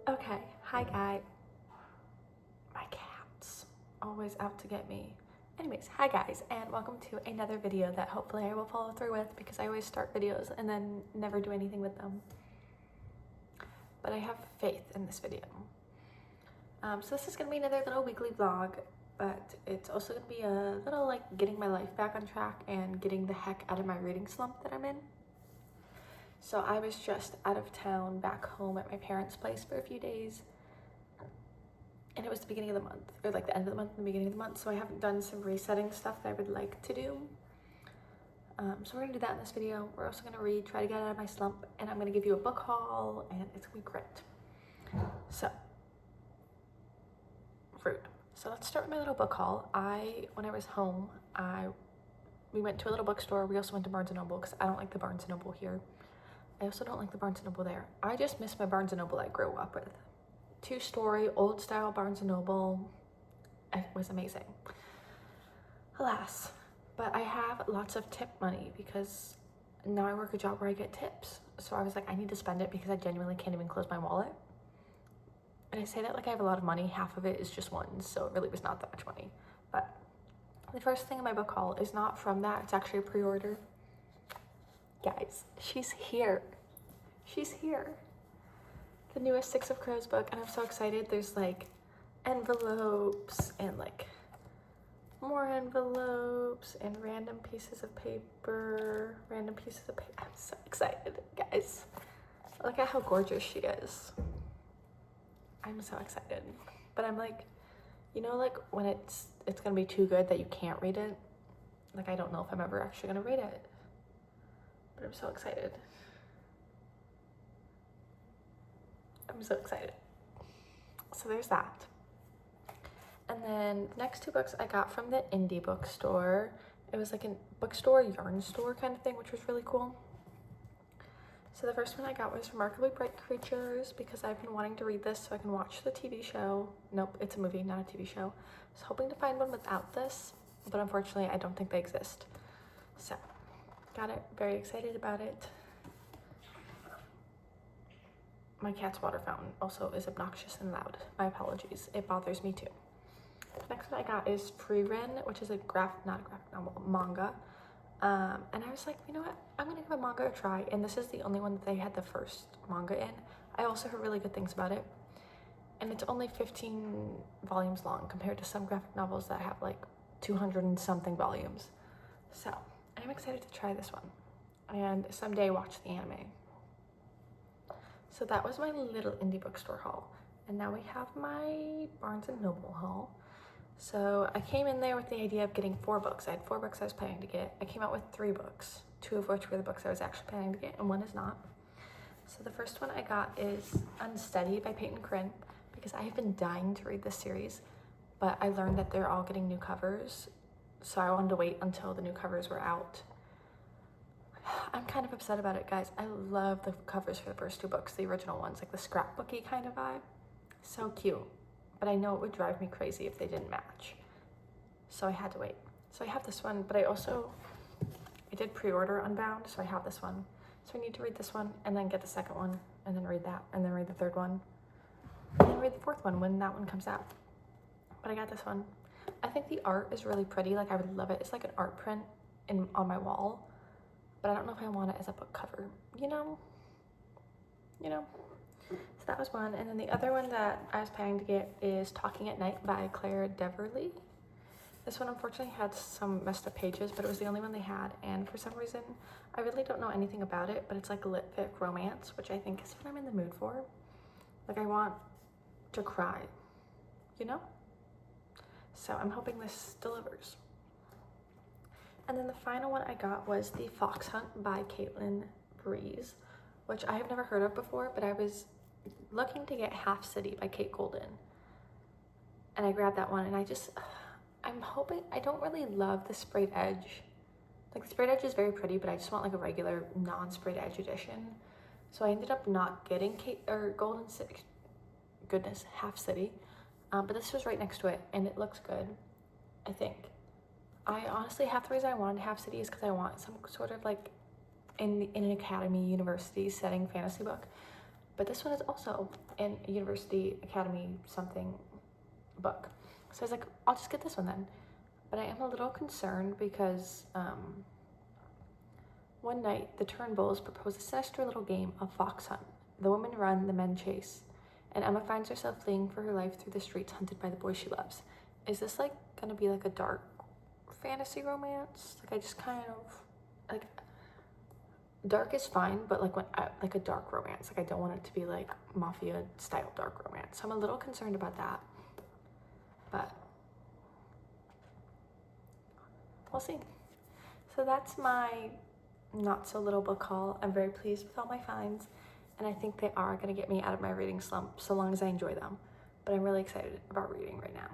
Okay, hi guy. My cat's always out to get me. Anyways, hi guys, and welcome to another video that hopefully I will follow through with because I always start videos and then never do anything with them. But I have faith in this video. So this is gonna be another little weekly vlog, but it's also gonna be a little like getting my life back on track and getting the heck out of my reading slump that I'm in. So I was just out of town back home at my parents' place for a few days. And it was the beginning of the month, or like the end of the month and the beginning of the month, so I haven't done some resetting stuff that I would like to do. So we're gonna do that in this video. We're also gonna read, try to get out of my slump, and I'm gonna give you a book haul, and it's gonna be great. So, rude. So let's start with my little book haul. When I was home, we went to a little bookstore. We also went to Barnes & Noble because I don't like the Barnes & Noble here. I also don't like the Barnes & Noble there. I just miss my Barnes & Noble I grew up with. 2-story, old style Barnes & Noble. It was amazing. Alas, but I have lots of tip money because now I work a job where I get tips. So I was like, I need to spend it because I genuinely can't even close my wallet. And I say that like I have a lot of money. Half of it is just ones, so it really was not that much money. But the first thing in my book haul is not from that. It's actually a pre-order. Guys, she's here. She's here. The newest Six of Crows book, and I'm so excited. There's like envelopes and like more envelopes and random pieces of paper. I'm so excited, guys. Look at how gorgeous she is. I'm so excited. But I'm like, you know, like when it's gonna be too good that you can't read it. Like I don't know if I'm ever actually gonna read it. But I'm so excited. I'm so excited. So there's that. And then the next 2 books I got from the indie bookstore. It was like a bookstore, yarn store kind of thing, which was really cool. So the first one I got was Remarkably Bright Creatures because I've been wanting to read this so I can watch the TV show. Nope, it's a movie, not a TV show. I was hoping to find one without this, but unfortunately I don't think they exist. So, got it, very excited about it. My cat's water fountain also is obnoxious and loud. My apologies, it bothers me too. The next one I got is Free Ren, which is not a graphic novel, manga. And I was like, you know what? I'm gonna give a manga a try. And this is the only one that they had the first manga in. I also heard really good things about it. And it's only 15 volumes long compared to some graphic novels that have like 200 and something volumes. So I'm excited to try this one and someday watch the anime. So that was my little indie bookstore haul. And now we have my Barnes & Noble haul. So I came in there with the idea of getting 4 books. I had 4 books I was planning to get. I came out with 3 books, 2 of which were the books I was actually planning to get, and 1 is not. So the first one I got is Unsteady by Peyton Crin, because I have been dying to read this series, but I learned that they're all getting new covers, so I wanted to wait until the new covers were out. I'm kind of upset about it, guys. I love the covers for the first 2 books, the original ones, like the scrapbooky kind of vibe. So cute. But I know it would drive me crazy if they didn't match. So I had to wait. So I have this one, but I did pre-order Unbound, so I have this one. So I need to read this one, and then get the second one, and then read that, and then read the third one, and then read the 4th one when that one comes out. But I got this one. I think the art is really pretty, like I would love it. It's like an art print on my wall, but I don't know if I want it as a book cover, you know? So that was one, and then the other one that I was planning to get is Talking at Night by Claire Deverley. This one unfortunately had some messed up pages, but it was the only one they had, and for some reason, I really don't know anything about it, but it's like a lit fic romance, which I think is what I'm in the mood for. Like I want to cry, you know? So I'm hoping this delivers. And then the final one I got was The Fox Hunt by Caitlin Breeze, which I have never heard of before, but I was looking to get Half City by Kate Golden, and I grabbed that one, and I'm hoping, I don't really love the sprayed edge. Like the sprayed edge is very pretty, but I just want like a regular non-sprayed edge edition. So I ended up not getting Golden City, goodness, Half City, but this was right next to it, and it looks good, I think. I honestly, half the reason I wanted Half City is because I want some sort of like in an academy, university setting fantasy book. but this one is also in a University Academy something book. So I was like, I'll just get this one then. But I am a little concerned because one night the Turnbulls propose a sinister little game of fox hunt. The women run, the men chase, and Emma finds herself fleeing for her life through the streets, hunted by the boy she loves. Is this like gonna be like a dark fantasy romance? Like, I just kind of like, dark is fine, but like when like a dark romance. Like, I don't want it to be like mafia style dark romance. So I'm a little concerned about that, but we'll see. So that's my not so little book haul. I'm very pleased with all my finds, and I think they are going to get me out of my reading slump so long as I enjoy them. But I'm really excited about reading right now.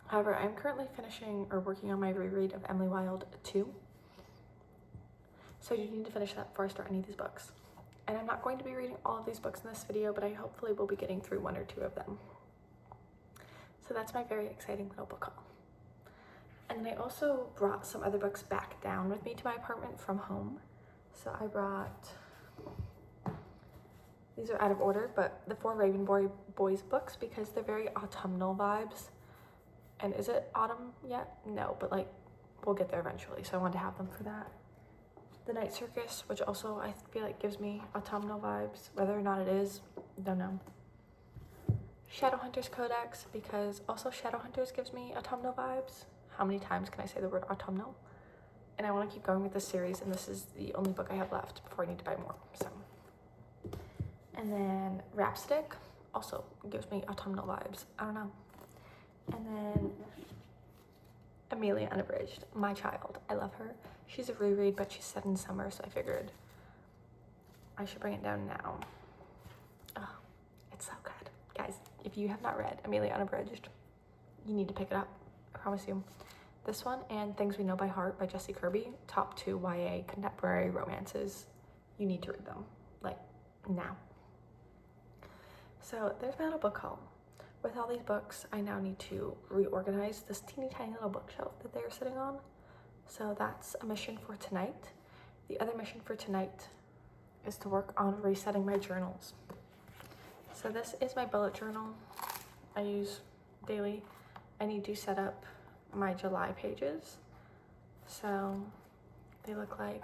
However, I'm currently finishing or working on my reread of Emily Wilde 2. So I do need to finish that before I start any of these books. And I'm not going to be reading all of these books in this video, but I hopefully will be getting through 1 or 2 of them. So that's my very exciting little book haul. And then I also brought some other books back down with me to my apartment from home. So I brought, these are out of order, but the 4 Ravenboy Boys books, because they're very autumnal vibes. And is it autumn yet? No, but like, we'll get there eventually. So I wanted to have them for that. The Night Circus, which also I feel like gives me autumnal vibes. Whether or not it is, don't know. Shadowhunters Codex, because also Shadowhunters gives me autumnal vibes. How many times can I say the word autumnal? And I want to keep going with this series, and this is the only book I have left before I need to buy more. So, and then Rhapsodic also gives me autumnal vibes. I don't know. And then Amelia Unabridged, my child. I love her. She's a reread, but she's set in summer, so I figured I should bring it down now. Oh, it's so good. Guys, if you have not read Amelia Unabridged, you need to pick it up. I promise you. This one and Things We Know by Heart by Jessie Kirby, top 2 YA contemporary romances. You need to read them, like, now. So there's my little book haul. With all these books, I now need to reorganize this teeny tiny little bookshelf that they're sitting on. So that's a mission for tonight. The other mission for tonight is to work on resetting my journals. So this is my bullet journal I use daily. I need to set up my July pages. So they look like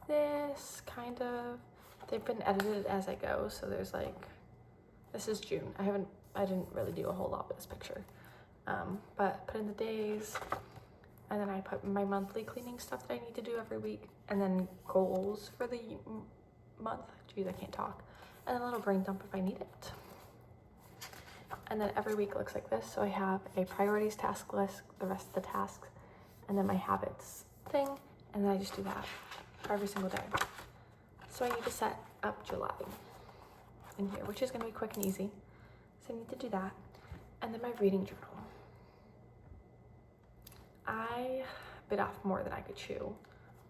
this, kind of. They've been edited as I go, so there's like, this is June. I didn't really do a whole lot with this picture. But put in the days, and then I put my monthly cleaning stuff that I need to do every week, and then goals for the month. Geez, I can't talk. And then a little brain dump if I need it. And then every week looks like this. So I have a priorities task list, the rest of the tasks, and then my habits thing, and then I just do that for every single day. So I need to set up July in here, which is gonna be quick and easy. So I need to do that. And then my reading journal. I bit off more than I could chew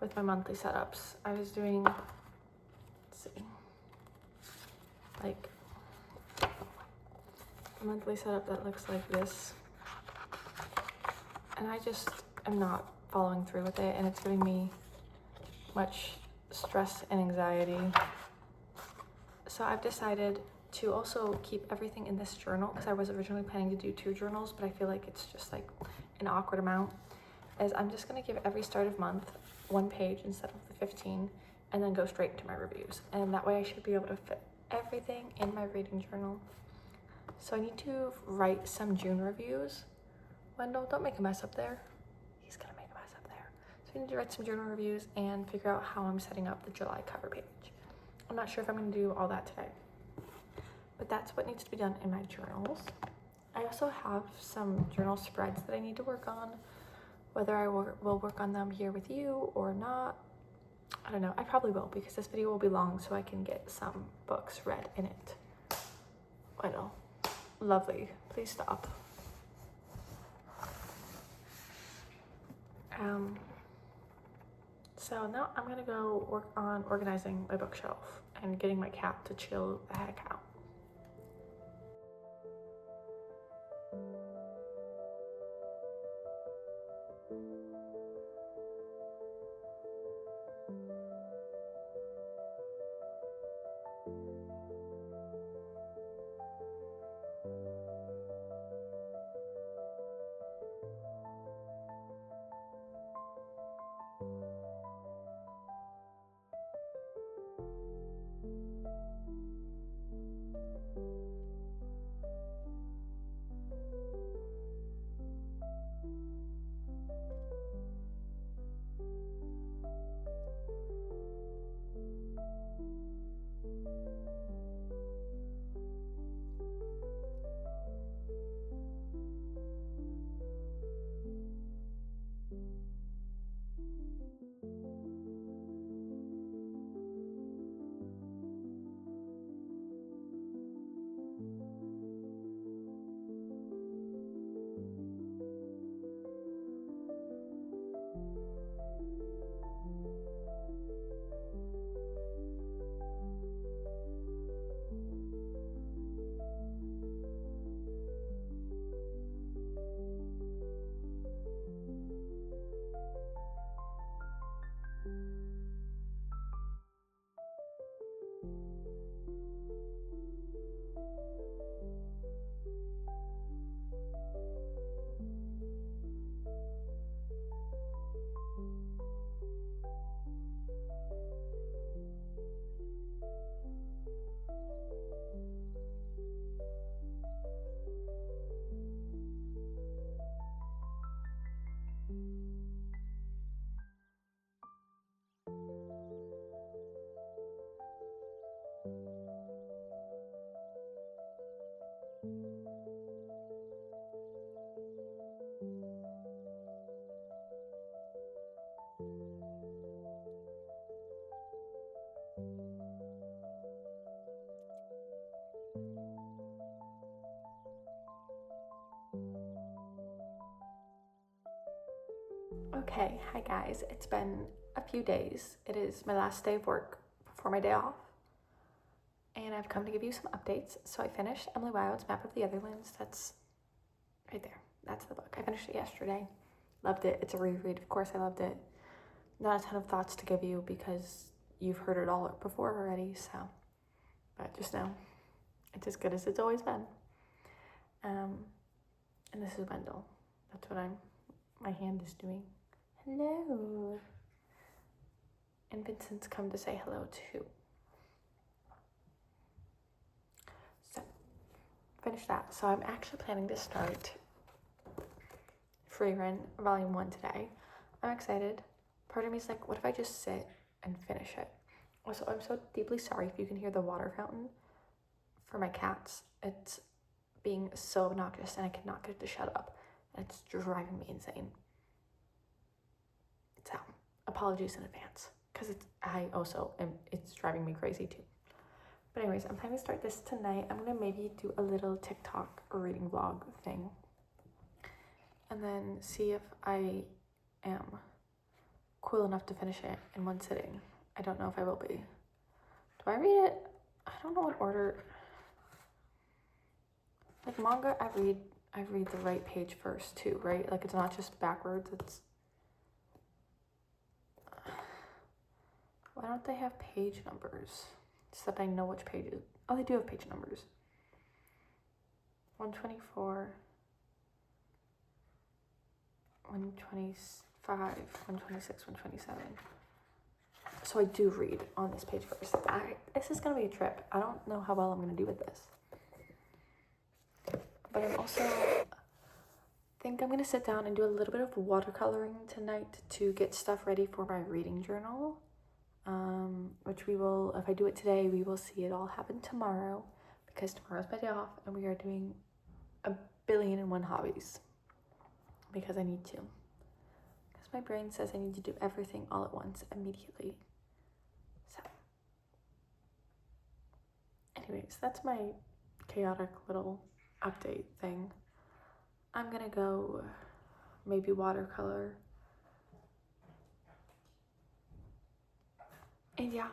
with my monthly setups. I was doing, let's see, like a monthly setup that looks like this. And I just am not following through with it, and it's giving me much stress and anxiety. So I've decided to also keep everything in this journal, because I was originally planning to do 2 journals, but I feel like it's just like an awkward amount. Is I'm just gonna give every start of month 1 page instead of the 15, and then go straight into my reviews. And that way I should be able to fit everything in my reading journal. So I need to write some June reviews. Wendell, don't make a mess up there. He's gonna make a mess up there. So I need to write some journal reviews and figure out how I'm setting up the July cover page. I'm not sure if I'm gonna do all that today, but that's what needs to be done in my journals. I also have some journal spreads that I need to work on. Whether I will work on them here with you or not, I don't know. I probably will, because this video will be long, so I can get some books read in it. I know. Lovely. Please stop. So now I'm gonna go work on organizing my bookshelf and getting my cat to chill the heck out. Okay, hi guys. It's been a few days. It is my last day of work before my day off. And I've come to give you some updates. So I finished Emily Wild's Map of the Otherlands. That's right there. That's the book. I finished it yesterday. Loved it. It's a reread. Of course I loved it. Not a ton of thoughts to give you because you've heard it all before already, so. But just know, it's as good as it's always been. And this is Wendell. That's what my hand is doing. Hello. And Vincent's come to say hello too. So, finish that. So I'm actually planning to start Frieren Volume 1 today. I'm excited. Part of me is like, what if I just sit and finish it? Also, I'm so deeply sorry if you can hear the water fountain for my cats. It's being so obnoxious and I cannot get it to shut up. And it's driving me insane. So, apologies in advance. Because it's driving me crazy too. But anyways, I'm planning to start this tonight. I'm going to maybe do a little TikTok or reading vlog thing. And then see if I am cool enough to finish it in one sitting. I don't know if I will be. Do I read it? I don't know what order. Like manga, I read the right page first too, right? Like it's not just backwards, it's... Why don't they have page numbers? So that I know which pages. Oh, they do have page numbers. 124, 125, 126, 127. So I do read on this page first. This is gonna be a trip. I don't know how well I'm gonna do with this. But I'm also think I'm gonna sit down and do a little bit of watercoloring tonight to get stuff ready for my reading journal. Which we will, if I do it today, we will see it all happen tomorrow because tomorrow's my day off and we are doing 1,000,000,001 hobbies because I need to. Because my brain says I need to do everything all at once immediately. So, anyways, that's my chaotic little update thing. I'm gonna go maybe watercolor. And yeah.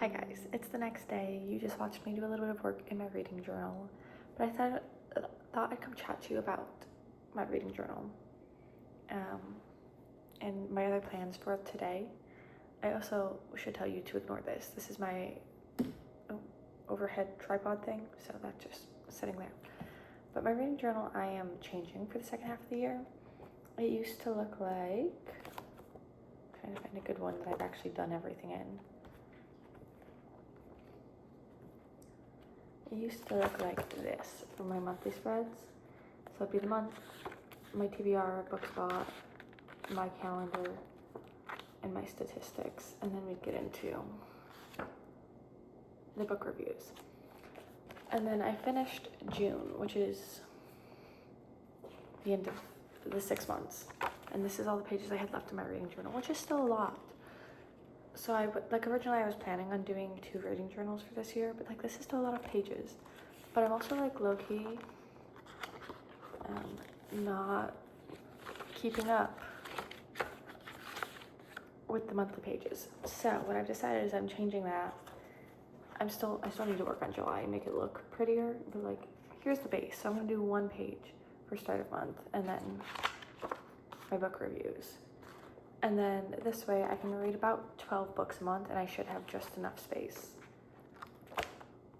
Hi guys, it's the next day. You just watched me do a little bit of work in my reading journal, but I thought I'd come chat to you about my reading journal and my other plans for today. I also should tell you to ignore this. This is my overhead tripod thing, so that's just sitting there. But my reading journal I am changing for the second half of the year. It used to look like, trying to find a good one that I've actually done everything in. It used to look like this for my monthly spreads. So it'd be the month, my TBR, books bought, my calendar, and my statistics, and then we'd get into the book reviews. And then I finished June, which is the end of the 6 months. And this is all the pages I had left in my reading journal, which is still a lot. So originally I was planning on doing 2 reading journals for this year, but this is still a lot of pages. But I'm also low-key not keeping up with the monthly pages. So what I've decided is I'm changing that. I still need to work on July and make it look prettier, but here's the base. So I'm gonna do 1 page for start of month, and then my book reviews. And then this way I can read about 12 books a month, and I should have just enough space.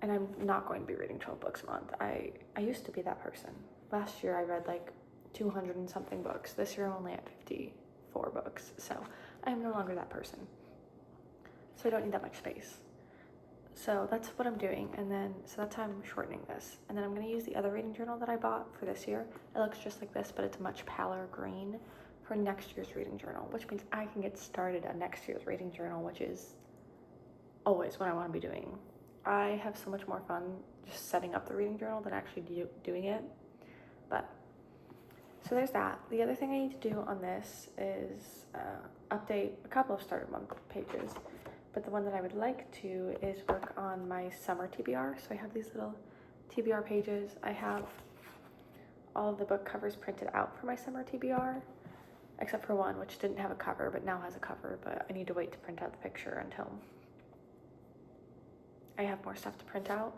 And I'm not going to be reading 12 books a month. I used to be that person. Last year I read 200 and something books. This year I'm only at 54 books. So I am no longer that person. So I don't need that much space. So that's what I'm doing. And then, so that's how I'm shortening this. And then I'm gonna use the other reading journal that I bought for this year. It looks just like this, but it's a much paler green for next year's reading journal, which means I can get started on next year's reading journal, which is always what I want to be doing. I have so much more fun just setting up the reading journal than actually doing it. But so there's that. The other thing I need to do on this is update a couple of starter month pages, but the one that I would like to is work on my summer TBR. So I have these little TBR pages. I have all of the book covers printed out for my summer TBR, except for one which didn't have a cover but now has a cover, but I need to wait to print out the picture until I have more stuff to print out.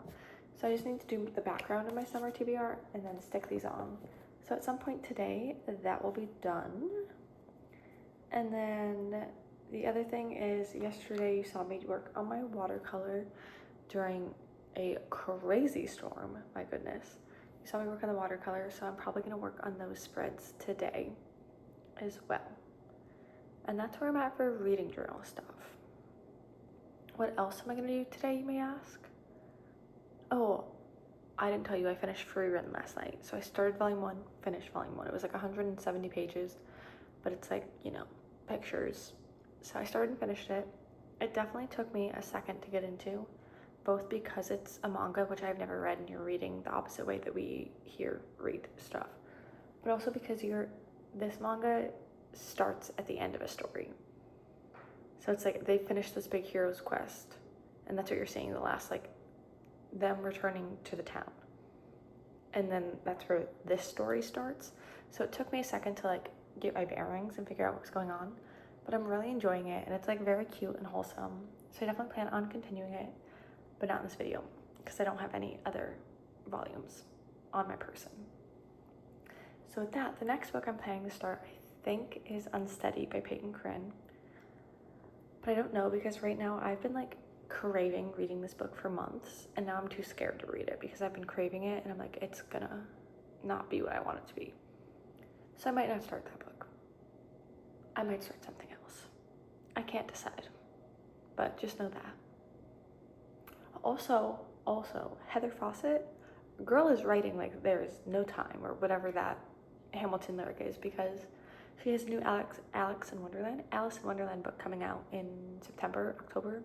So I just need to do the background of my summer TBR and then stick these on. So at some point today that will be done. And then the other thing is, yesterday you saw me work on my watercolor during a crazy storm. My goodness, you saw me work on the watercolor, so I'm probably gonna work on those spreads today as well. And that's where I'm at for reading journal stuff. What else am I gonna do today, you may ask? Oh, I didn't tell you I finished Free Written last night. So I started volume 1, finished volume 1. It was 170 pages, but it's pictures. So I started and finished it. It definitely took me a second to get into, both because it's a manga, which I've never read, and you're reading the opposite way that we here read stuff, but also because this manga starts at the end of a story. So it's they finished this big hero's quest, and that's what you're seeing, the last them returning to the town, and then that's where this story starts. So it took me a second to get my bearings and figure out what's going on, but I'm really enjoying it, and it's very cute and wholesome. So I definitely plan on continuing it, but not in this video because I don't have any other volumes on my person. So with that, the next book I'm planning to start, I think, is Unsteady by Peyton Corinne. But I don't know, because right now I've been craving reading this book for months, and now I'm too scared to read it because I've been craving it, and I'm it's gonna not be what I want it to be. So I might not start that book. I might start something else. I can't decide, but just know that. Also, Heather Fawcett, girl is writing there is no time, or whatever that Hamilton lyric is, because she has a new Alice in Wonderland book coming out in September, October,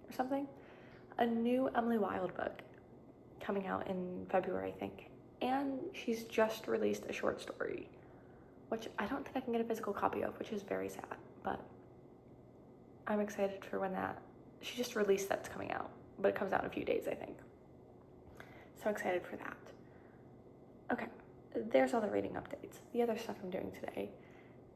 or something. A new Emily Wilde book coming out in February, I think. And she's just released a short story, which I don't think I can get a physical copy of, which is very sad, but I'm excited for when she just released that's coming out, but it comes out in a few days, I think. So excited for that. Okay, there's all the reading updates. The other stuff I'm doing today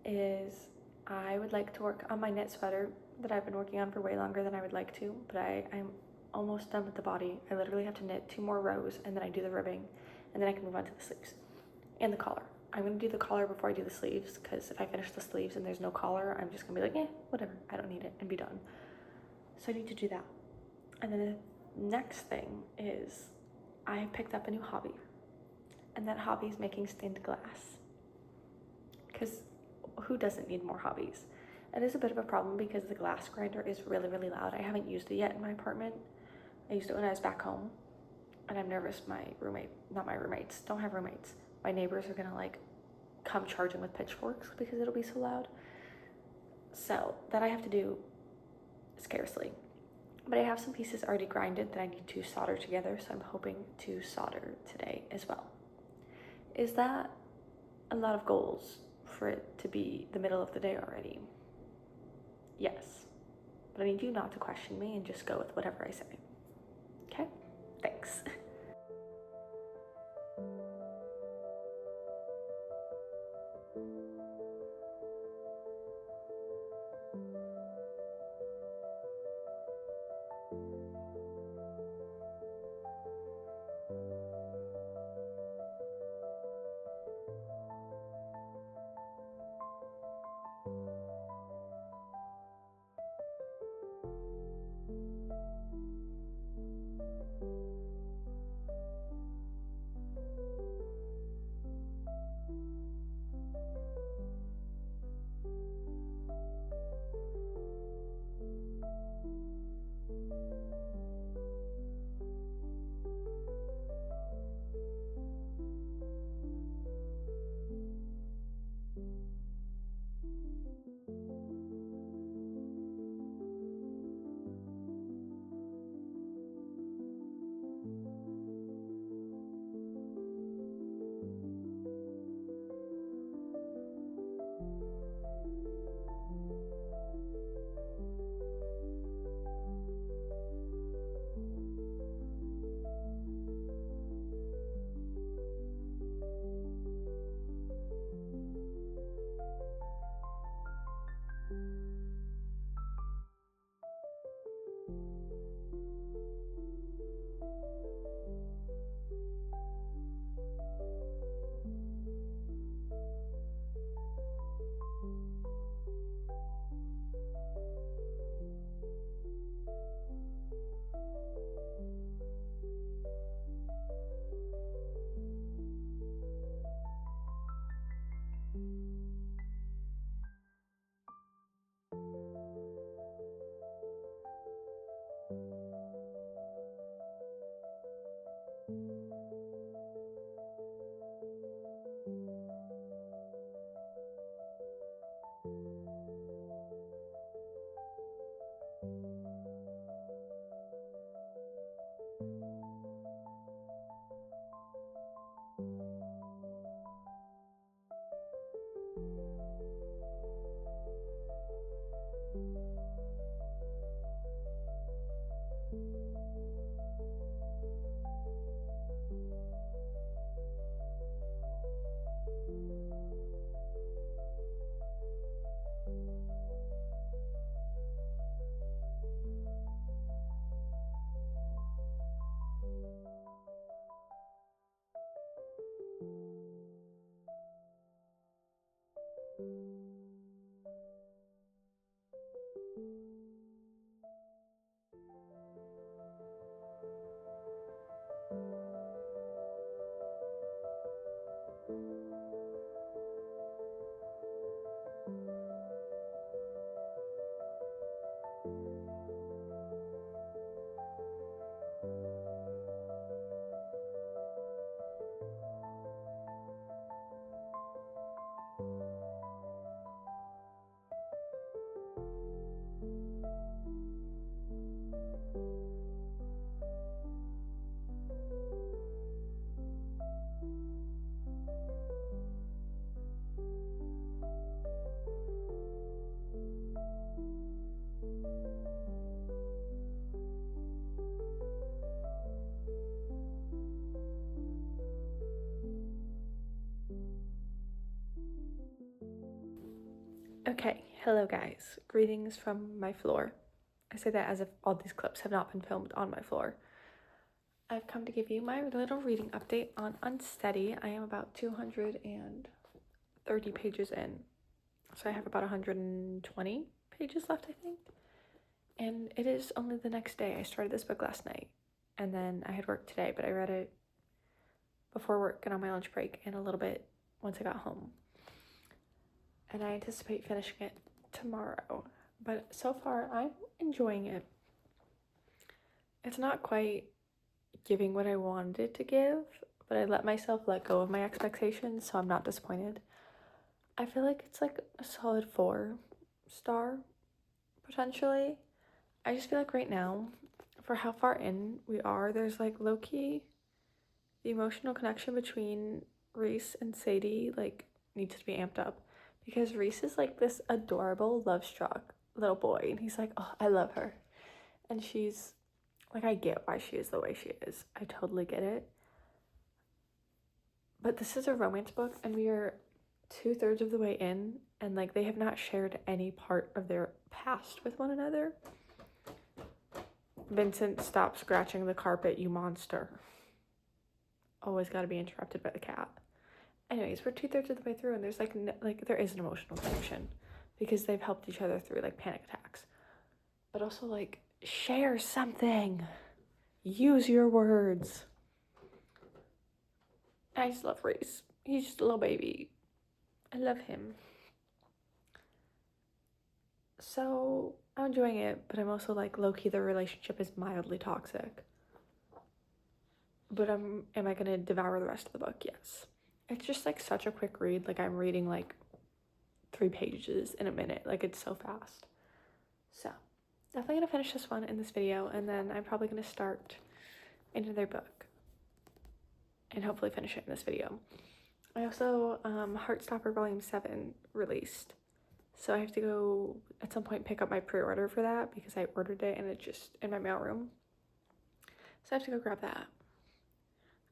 is I would like to work on my knit sweater that I've been working on for way longer than I would like to, but I'm almost done with the body. I literally have to knit 2 more rows, and then I do the ribbing, and then I can move on to the sleeves and the collar. I'm gonna do the collar before I do the sleeves, because if I finish the sleeves and there's no collar, I'm just gonna be like, whatever, I don't need it, and be done. So I need to do that. And then the next thing is I picked up a new hobby, and that hobby is making stained glass, because who doesn't need more hobbies? It is a bit of a problem because the glass grinder is really, really loud. I haven't used it yet in my apartment. I used it when I was back home, and I'm nervous my roommates, don't have roommates. My neighbors are gonna like come charging with pitchforks because it'll be so loud. So that I have to do scarcely. But I have some pieces already grinded that I need to solder together, so I'm hoping to solder today as well. Is that a lot of goals for it to be the middle of the day already? Yes. But I need you not to question me and just go with whatever I say. Okay? Thanks. Okay, Hello guys, greetings from my floor. I say that as if all these clips have not been filmed on my floor. I've come to give you my little reading update on Unsteady. I am about 230 pages in, so I have about 120 pages left, I think. And it is only the next day. I started this book last night, and then I had work today, but I read it before work and on my lunch break and a little bit once I got home. And I anticipate finishing it tomorrow, but so far I'm enjoying it. It's not quite giving what I wanted it to give, but I let myself let go of my expectations, so I'm not disappointed. I feel like it's like a solid 4-star potentially. I just feel like right now, for how far in we are, there's like low-key the emotional connection between Reese and Sadie like needs to be amped up, because Reese is like this adorable, love-struck little boy, and he's like, oh, I love her. And she's like, I get why she is the way she is. I totally get it. But this is a romance book, and we are 2/3 of the way in, and like they have not shared any part of their past with one another. Vincent, stop scratching the carpet, you monster. Always got to be interrupted by the cat. Anyways, we're 2/3 of the way through, and there's like there is an emotional connection because they've helped each other through like panic attacks. But also like, share something. Use your words. I just love Reese. He's just a little baby. I love him. So I'm enjoying it, but I'm also like, low-key, the relationship is mildly toxic. But am I gonna devour the rest of the book? Yes. It's just like such a quick read. Like I'm reading like 3 pages in a minute. Like it's so fast. So definitely gonna finish this one in this video, and then I'm probably gonna start another book and hopefully finish it in this video. I also Heartstopper Volume 7 released, so I have to go at some point pick up my pre-order for that because I ordered it and it's just in my mailroom, so I have to go grab that.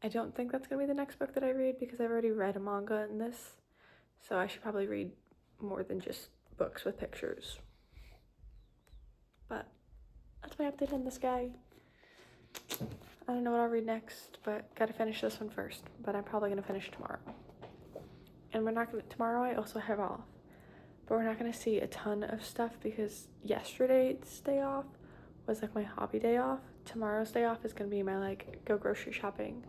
I don't think that's gonna be the next book that I read because I've already read a manga in this, so I should probably read more than just books with pictures. But that's my update on this guy. I don't know what I'll read next, but gotta finish this one first. But I'm probably gonna finish tomorrow. And we're not gonna, tomorrow I also have off, but we're not gonna see a ton of stuff because yesterday's day off was like my hobby day off. Tomorrow's day off is gonna be my like go grocery shopping,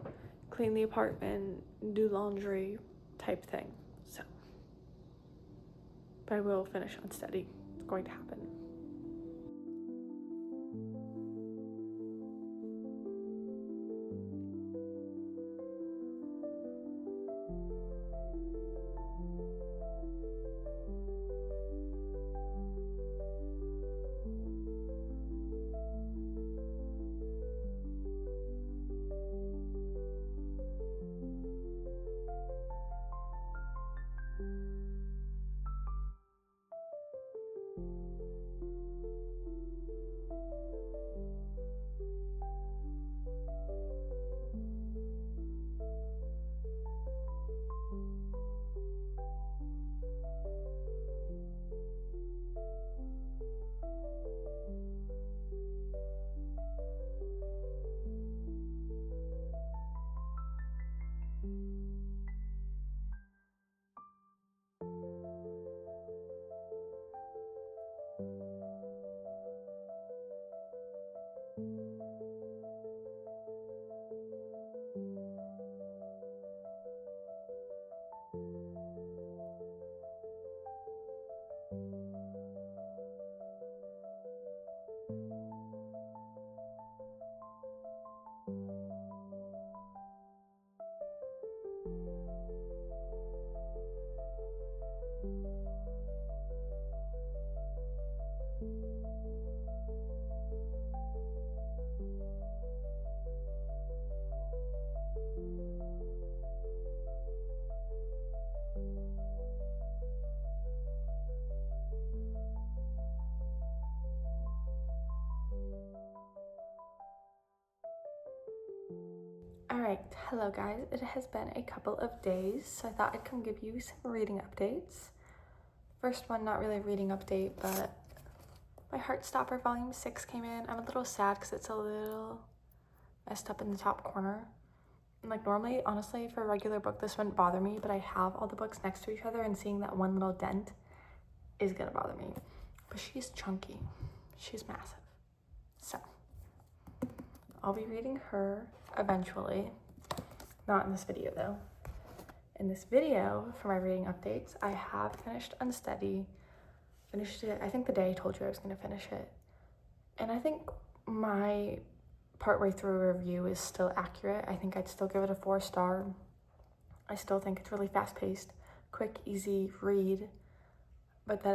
clean the apartment, do laundry type thing. So, but I will finish Unsteady. It's going to happen. Alright, hello guys. It has been a couple of days, so I thought I'd come give you some reading updates. First one, not really a reading update, but my Heartstopper Volume 6 came in. I'm a little sad because it's a little messed up in the top corner. And like normally, honestly, for a regular book, this wouldn't bother me, but I have all the books next to each other and seeing that one little dent is gonna bother me. But she's chunky. She's massive. So I'll be reading her eventually. Not in this video though. In this video, for my reading updates, I have finished Unsteady. Finished it, I think the day I told you I was gonna finish it. And I think my partway through review is still accurate. I think I'd still give it a 4-star. I still think it's really fast-paced, quick, easy read, but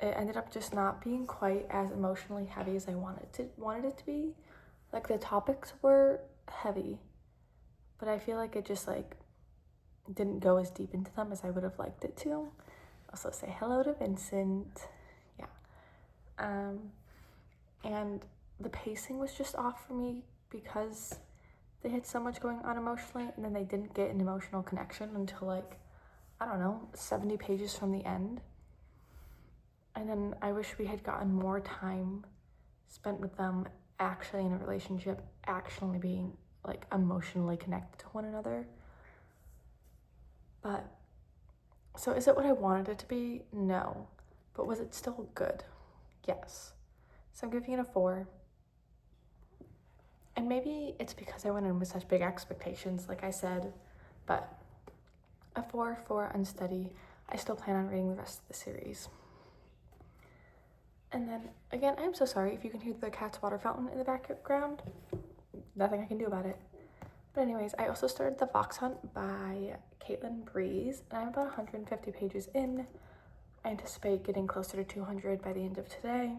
it ended up just not being quite as emotionally heavy as I wanted it to be. Like the topics were heavy, but I feel like it just like didn't go as deep into them as I would have liked it to. Also say hello to Vincent. Yeah. And the pacing was just off for me because they had so much going on emotionally, and then they didn't get an emotional connection until like, I don't know, 70 pages from the end. And then I wish we had gotten more time spent with them actually in a relationship, actually being like emotionally connected to one another. But, so is it what I wanted it to be? No. But was it still good? Yes. So I'm giving it a 4. And maybe it's because I went in with such big expectations, like I said, but a 4 for Unsteady. I still plan on reading the rest of the series. And then, again, I'm so sorry if you can hear the cat's water fountain in the background. Nothing I can do about it. But anyways, I also started The Fox Hunt by Caitlin Breeze, and I'm about 150 pages in. I anticipate getting closer to 200 by the end of today.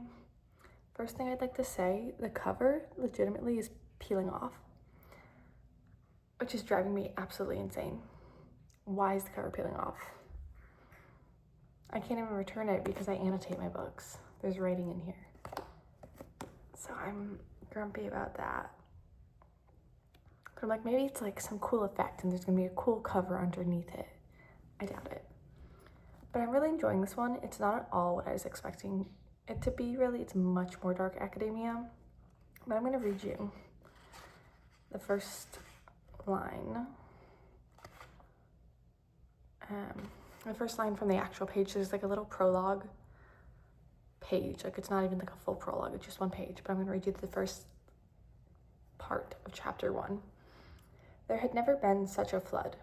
First thing I'd like to say, the cover legitimately is peeling off, which is driving me absolutely insane. Why is the cover peeling off? I can't even return it because I annotate my books. There's writing in here. So I'm grumpy about that. But I'm like, maybe it's like some cool effect and there's gonna be a cool cover underneath it. I doubt it. But I'm really enjoying this one. It's not at all what I was expecting it to be, really. It's much more dark academia. But I'm gonna read you the first line. The first line from the actual page, there's like a little prologue page. Like it's not even like a full prologue, it's just one page. But I'm gonna read you the first part of chapter 1. There had never been such a flood.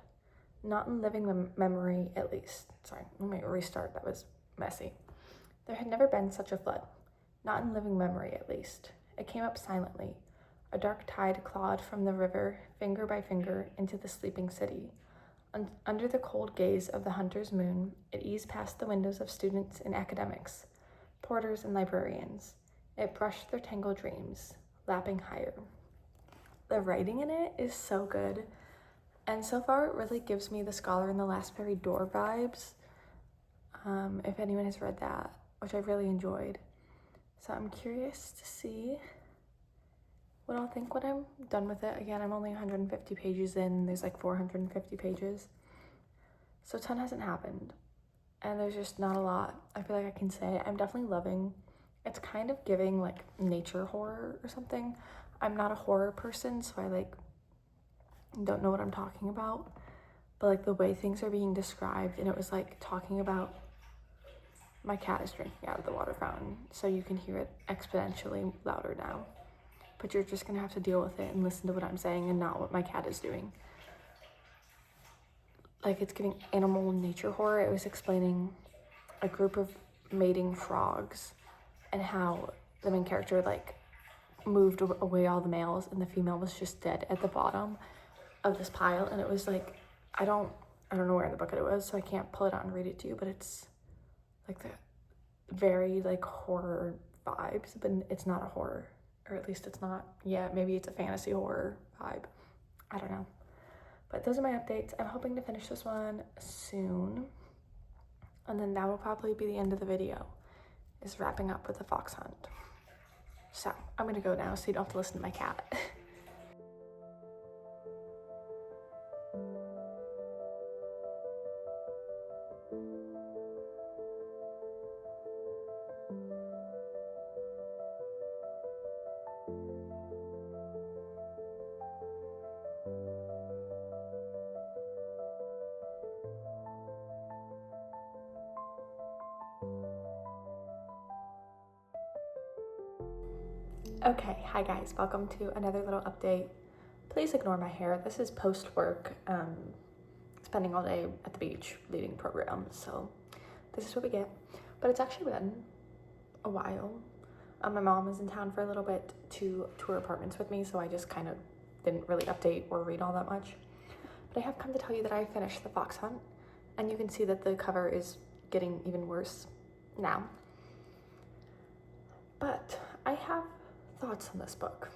Not in living memory, at least. Sorry, let me restart, that was messy. There had never been such a flood. Not in living memory, at least. It came up silently. A dark tide clawed from the river, finger by finger, into the sleeping city. Under the cold gaze of the hunter's moon, it eased past the windows of students and academics, porters and librarians. It brushed their tangled dreams, lapping higher. The writing in it is so good. And so far, it really gives me The Scholar in the Last Fairy Door vibes. If anyone has read that, which I really enjoyed. So I'm curious to see what I'll think when I'm done with it. Again, I'm only 150 pages in. There's like 450 pages. So a ton hasn't happened. And there's just not a lot I feel like I can say. I'm definitely loving. It's kind of giving like nature horror or something. I'm not a horror person, so I like don't know what I'm talking about. But like the way things are being described, and it was like talking about my cat is drinking out of the water fountain, so you can hear it exponentially louder now. But you're just gonna have to deal with it and listen to what I'm saying and not what my cat is doing. Like it's giving animal nature horror. It was explaining a group of mating frogs and how the main character like moved away all the males and the female was just dead at the bottom of this pile. And it was like, I don't know where in the book it was, so I can't pull it out and read it to you, but it's like the very like horror vibes, but it's not a horror, or at least it's not yet. Maybe it's a fantasy horror vibe. I don't know. But those are my updates. I'm hoping to finish this one soon. And then that will probably be the end of the video, is wrapping up with The Fox Hunt. So I'm gonna go now so you don't have to listen to my cat. Okay, hi guys, welcome to another little update. Please ignore my hair. This is post-work, spending all day at the beach leading programs, so this is what we get. But it's actually been a while. My mom was in town for a little bit to tour apartments with me, so I just kind of didn't really update or read all that much. But I have come to tell you that I finished The Fox Hunt, and you can see that the cover is getting even worse now. But I have thoughts on this book.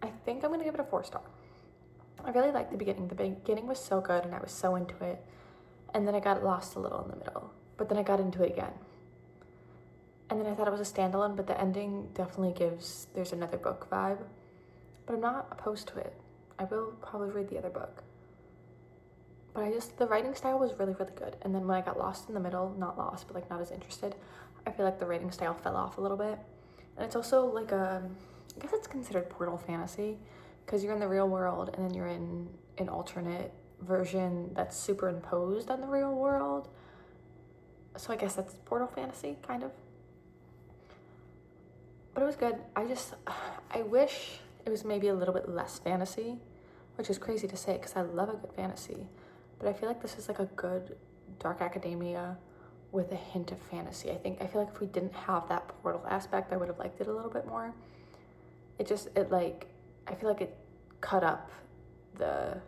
I think I'm gonna give it a 4-star. I really liked the beginning. The beginning was so good and I was so into it. And then I got lost a little in the middle, but then I got into it again. And then I thought it was a standalone, but the ending definitely gives there's another book vibe. But I'm not opposed to it. I will probably read the other book. But the writing style was really, really good. And then when I got lost in the middle, not lost, but like not as interested, I feel like the writing style fell off a little bit. And it's also like I guess it's considered portal fantasy because you're in the real world and then you're in an alternate version that's superimposed on the real world. So I guess that's portal fantasy, kind of. But it was good. I wish it was maybe a little bit less fantasy, which is crazy to say because I love a good fantasy. But I feel like this is like a good dark academia with a hint of fantasy. I feel like if we didn't have that portal aspect, I would have liked it a little bit more. I feel like it cut up the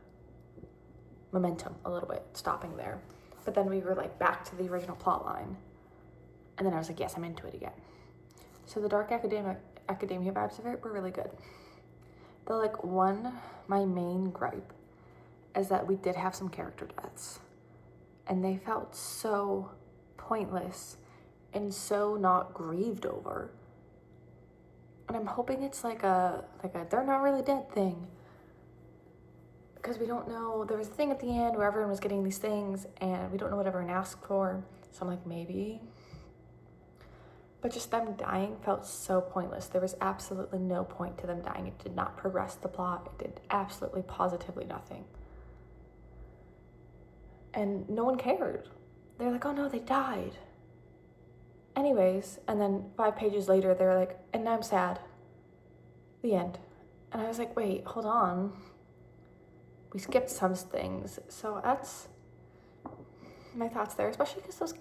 momentum a little bit, stopping there. But then we were like back to the original plot line. And then I was like, yes, I'm into it again. So the dark academia vibes of it were really good. My main gripe is that we did have some character deaths. And they felt so pointless and so not grieved over. And I'm hoping it's like a they're not really dead thing. Because we don't know, there was a thing at the end where everyone was getting these things and we don't know what everyone asked for. So I'm like, maybe. But just them dying felt so pointless. There was absolutely no point to them dying. It did not progress the plot. It did absolutely positively nothing. And no one cared. They're like, oh no, they died. Anyways, and then 5 pages later, they're like, and now I'm sad. The end. And I was like, wait, hold on. We skipped some things. So that's my thoughts there, especially because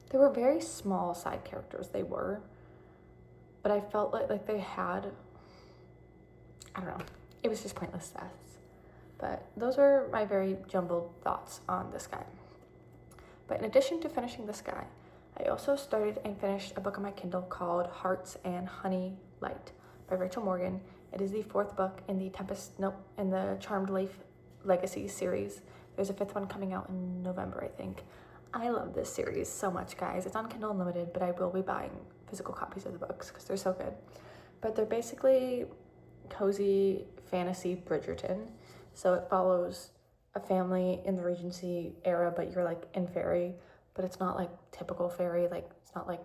they were very small side characters, they were. But I felt like they had, I don't know, it was just pointless deaths. But those are my very jumbled thoughts on this guy. But in addition to finishing this guy, I also started and finished a book on my Kindle called Hearts and Honey Light by Rachel Morgan. It is the 4th book in the Charmed Leaf Legacy series. There's a 5th one coming out in November, I think. I love this series so much, guys. It's on Kindle Unlimited, but I will be buying physical copies of the books because they're so good. But they're basically cozy fantasy Bridgerton. So it follows a family in the Regency era, but you're like in fairy, but it's not like typical fairy. Like it's not like,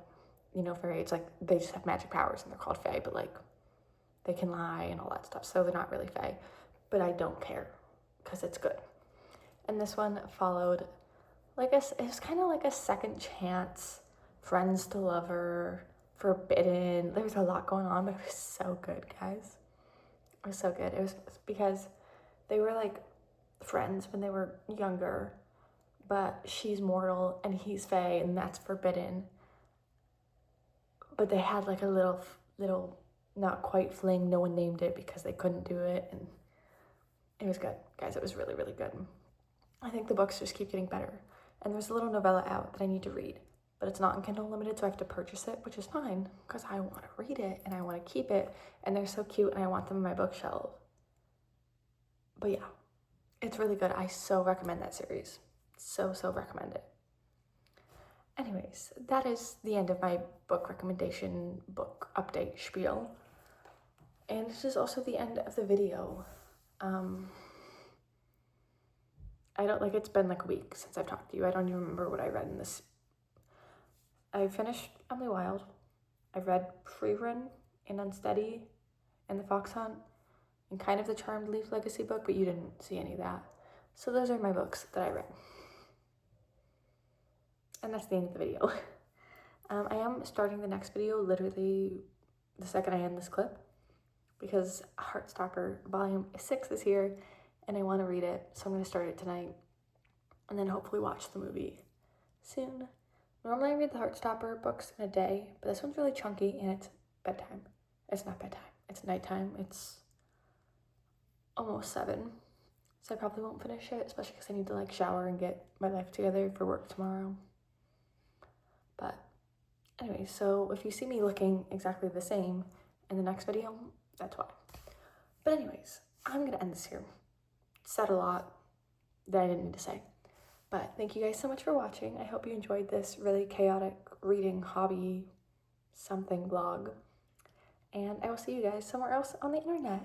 fairy. It's like they just have magic powers and they're called fae, but like they can lie and all that stuff. So they're not really fae, but I don't care because it's good. And this one followed it was kind of like a second chance, friends to lover, forbidden. There was a lot going on, but it was so good, guys. It was so good. It was because they were like friends when they were younger, but she's mortal and he's fae and that's forbidden. But they had like a little not quite fling. No one named it because they couldn't do it, and it was good, guys. It was really, really good. I think the books just keep getting better. And there's a little novella out that I need to read, but it's not in Kindle Unlimited, so I have to purchase it, which is fine because I want to read it and I want to keep it, and they're so cute and I want them in my bookshelf. But yeah, it's really good. I so recommend that series. So recommend it. Anyways, that is the end of my book recommendation, book update spiel. And this is also the end of the video. It's been like a week since I've talked to you. I don't even remember what I read in this. I finished Emily Wilde. I read Freerun and Unsteady and The Fox Hunt and kind of the Charmed Leaf Legacy book, but you didn't see any of that. So those are my books that I read. And that's the end of the video. I am starting the next video literally the second I end this clip, because Heartstopper Volume 6 is here and I want to read it, so I'm going to start it tonight and then hopefully watch the movie soon. Normally I read the Heartstopper books in a day, but this one's really chunky and it's bedtime. It's not bedtime, it's nighttime. It's almost 7, so I probably won't finish it, especially because I need to like shower and get my life together for work tomorrow. But anyway, so if you see me looking exactly the same in the next video, that's why. But anyways, I'm gonna end this here. Said a lot that I didn't need to say. But thank you guys so much for watching. I hope you enjoyed this really chaotic reading hobby something vlog. And I will see you guys somewhere else on the internet.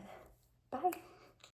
Bye.